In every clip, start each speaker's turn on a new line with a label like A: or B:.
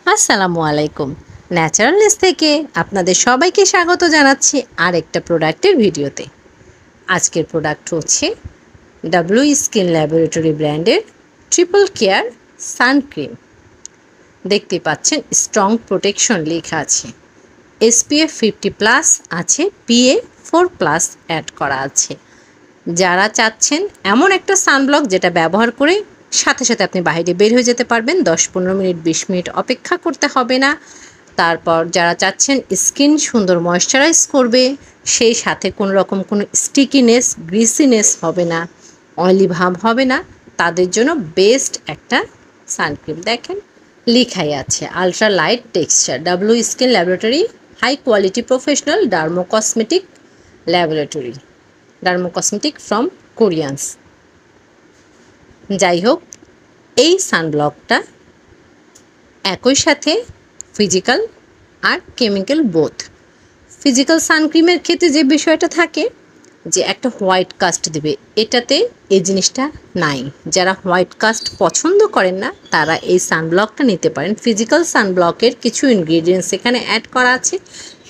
A: আসসালামু আলাইকুম। ন্যাচারালনেস থেকে আপনাদের সবাইকে স্বাগত জানাচ্ছি আরেকটা প্রোডাক্টের ভিডিওতে। আজকের প্রোডাক্ট হচ্ছে ডাব্লিউ স্কিন ল্যাবরেটরি ব্র্যান্ডের ট্রিপল কেয়ার সানক্রিম। দেখতে পাচ্ছেন স্ট্রং প্রোটেকশন লেখা আছে, SPF 50+ আছে, PA 4+ অ্যাড করা আছে। যারা চাচ্ছেন এমন একটা সানব্লক যেটা ব্যবহার করে সাথে সাথে আপনি বাইরে বের হয়ে যেতে পারবেন, 10-15 মিনিট 20 মিনিট অপেক্ষা করতে হবে না। তারপর যারা চাচ্ছেন স্কিন সুন্দর ময়শ্চারাইজ করবে, সেই সাথে কোনো রকম কোনো স্টিকিনেস গ্রিসিনেস হবে না, অয়েলি ভাব হবে না, তাদের জন্য বেস্ট একটা সানক্রিম। দেখেন লেখাই আছে ultra light texture, W skin laboratory high quality professional dermocosmetic from Koreans. যাই হোক, এই সানব্লকটা একই সাথে ফিজিক্যাল আর কেমিক্যাল বোথ। ফিজিক্যাল সানক্রিমের ক্ষেত্রে যে বিষয়টা থাকে যে একটা হোয়াইট কাস্ট দেবে, এটাতে এই জিনিসটা নাই। যারা হোয়াইট কাস্ট পছন্দ করেন না তারা এই সানব্লকটা নিতে পারেন। ফিজিক্যাল সানব্লকের কিছু ইনগ্রিডিয়েন্টস এখানে অ্যাড করা আছে,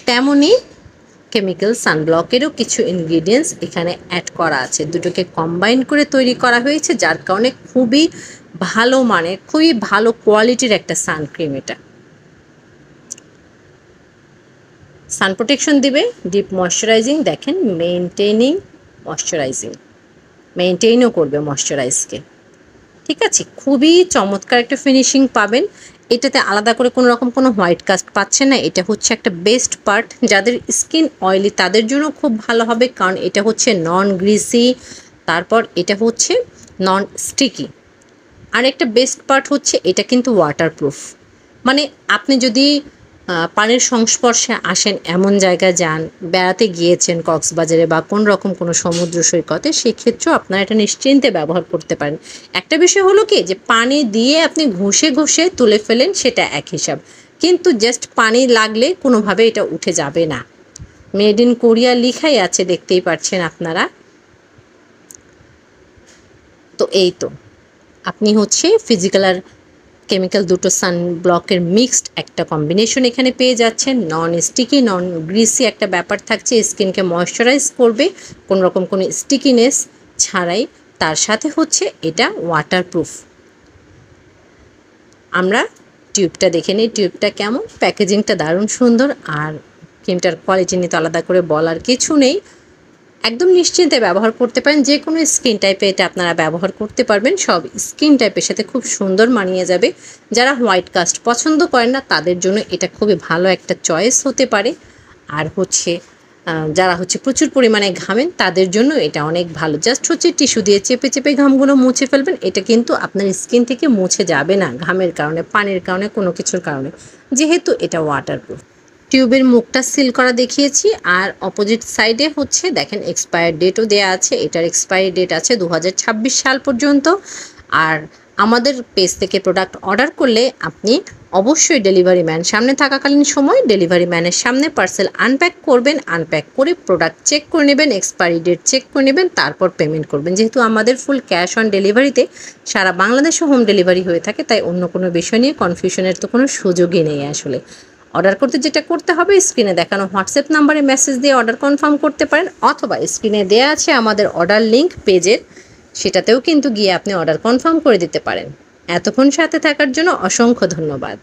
A: তেমনই কেমিক্যাল সানব্লকেরও কিছু ইনগ্রিডিয়েন্টস এখানে অ্যাড করা আছে। দুটোকে কম্বাইন করে তৈরি করা হয়েছে, যার কারণে খুবই ভালো মানের, খুবই ভালো কোয়ালিটির একটা সানক্রিম। এটা সান প্রোটেকশন দিবে, ডিপ ময়শ্চারাইজিং, দেখেন মেনটেইনও করবে ময়শ্চারাইজকে। ঠিক আছে, খুবই চমৎকার একটা ফিনিশিং পাবেন। এটাতে আলাদা করে কোনো রকম কোনো হোয়াইট কাস্ট পাচ্ছে না। এটা হচ্ছে একটা বেস্ট পার্ট, যাদের স্কিন অয়েলি তাদের জন্য খুব ভালো হবে, কারণ এটা হচ্ছে নন গ্রিসি, তারপর এটা হচ্ছে নন স্টিকি। আর একটা বেস্ট পার্ট হচ্ছে এটা কিন্তু ওয়াটারপ্রুফ। মানে আপনি যদি পানির সংস্পর্শে আসেন, এমন জায়গায় যান, বেড়াতে গিয়েছেন কক্সবাজারে বা কোন রকম কোনো সমুদ্র সৈকতে, সেক্ষেত্রেও আপনারা এটা নিশ্চিন্তে ব্যবহার করতে পারেন। একটা বিষয় হলো কি, যে পানি দিয়ে আপনি ঘষে ঘষে তুলে ফেলেন সেটা এক হিসাব, কিন্তু জাস্ট পানি লাগলে কোনোভাবে এটা উঠে যাবে না। মেড ইন কোরিয়া লেখাই আছে, দেখতেই পাচ্ছেন আপনারা। তো এই তো আপনি হচ্ছে ফিজিক্যাল আর কেমিক্যাল দুটো সানব্লকের মিক্সড একটা কম্বিনেশন এখানে পেয়ে যাচ্ছেন। নন স্টিকি নন গ্রিসি একটা ব্যাপার থাকছে, স্কিনকে ময়শ্চারাইজ করবে কোনো রকম কোনো স্টিকিনেস ছাড়াই। তার সাথে হচ্ছে এটা ওয়াটারপ্রুফ। আমরা টিউবটা দেখে নিই, টিউবটা কেমন। প্যাকেজিংটা দারুণ সুন্দর, আর ক্রিমটার কোয়ালিটি নিয়ে তো আলাদা করে বলার কিছু নেই। একদম নিশ্চিন্তে ব্যবহার করতে পারেন, যে কোনো স্কিন টাইপে এটা আপনারা ব্যবহার করতে পারবেন, সব স্কিন টাইপের সাথে খুব সুন্দর মানিয়ে যাবে। যারা হোয়াইট কাস্ট পছন্দ করেন না তাদের জন্য এটা খুবই ভালো একটা চয়েস হতে পারে। আর হচ্ছে যারা হচ্ছে প্রচুর পরিমাণে ঘামেন তাদের জন্য এটা অনেক ভালো। জাস্ট হচ্ছে টিস্যু দিয়ে চেপে চেপে ঘামগুলো মুছে ফেলবেন, এটা কিন্তু আপনার স্কিন থেকে মুছে যাবে না ঘামের কারণে, পানির কারণে, কোনো কিছুর কারণে, যেহেতু এটা ওয়াটারপ্রুফ। টিউবের মুখটা সিল করা দেখিয়েছি, আর অপোজিট সাইডে হচ্ছে দেখেন এক্সপায়ার ডেটও দেওয়া আছে। এটার এক্সপায়ারি ডেট আছে 2026 সাল পর্যন্ত। আর আমাদের পেজ থেকে প্রোডাক্ট অর্ডার করলে আপনি অবশ্যই ডেলিভারি ম্যান সামনে থাকাকালীন সময় ডেলিভারি ম্যানের সামনে পার্সেল আনপ্যাক করবেন, আনপ্যাক করে প্রোডাক্ট চেক করে নেবেন, এক্সপায়ারি ডেট চেক করে নেবেন, তারপর পেমেন্ট করবেন। যেহেতু আমাদের ফুল ক্যাশ অন ডেলিভারিতে সারা বাংলাদেশে হোম ডেলিভারি হয়ে থাকে, তাই অন্য কোনো বিষয় নিয়ে কনফিউশনের তো কোনো সুযোগই নেই আসলে। অর্ডার করতে যেটা করতে হবে, স্ক্রিনে দেখানো হোয়াটসঅ্যাপ নাম্বারে মেসেজ দিয়ে অর্ডার কনফার্ম করতে পারেন, অথবা স্ক্রিনে দেওয়া আছে আমাদের অর্ডার লিঙ্ক পেজের, সেটাতেও কিন্তু গিয়ে আপনি অর্ডার কনফার্ম করে দিতে পারেন। এতক্ষণ সাথে থাকার জন্য অসংখ্য ধন্যবাদ।